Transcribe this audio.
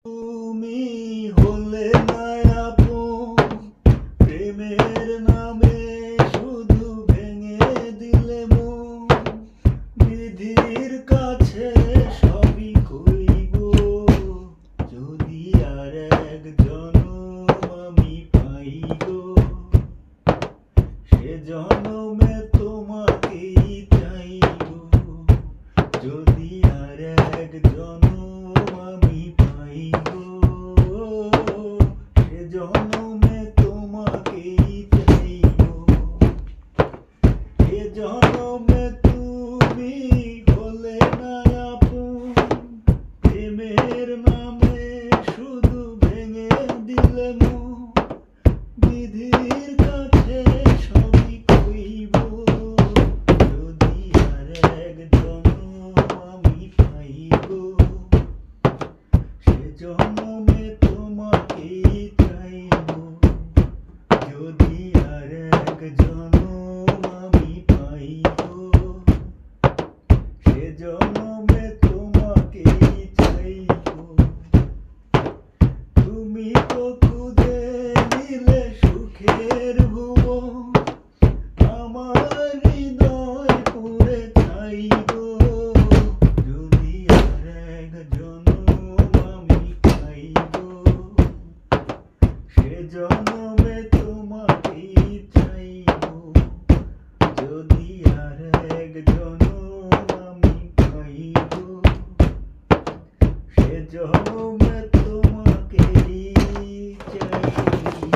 তুমি হলে না আপন, প্রেমের নামে শুধু ভেঙে দিলে মন। বিধির কাছে সবই কইব, যদি আর এক জনম আমি পাই গো, সে জনমে তোমাকেই চাইব। যদি আর এক জনম আমি পাই গো, সে জনমে তোমাকেই চাইব। এ জনমে তুমি হলে না আপন, প্রেমের নামে শুধু ভেঙে দিলে মন। বিধির কাছে সবই কইব, যদি আর এক জনম আমি পাই গো, সে জনমে তোমাকেই চাইব। যদি আর এক জনম আমি পাই গো, সে জনমে তোমাকেই চাইব। তুমি তো খুঁজে নিলে সুখের ভুবন, আমার হৃদয় পুড়ে ছাই গো। যদি আর এক জনম আমি পাই গো, সে জনমে তোমাকেই চাইব। যদি আর এক জনম আমি পাই গো, সে জনমে তোমাকেই চাইব।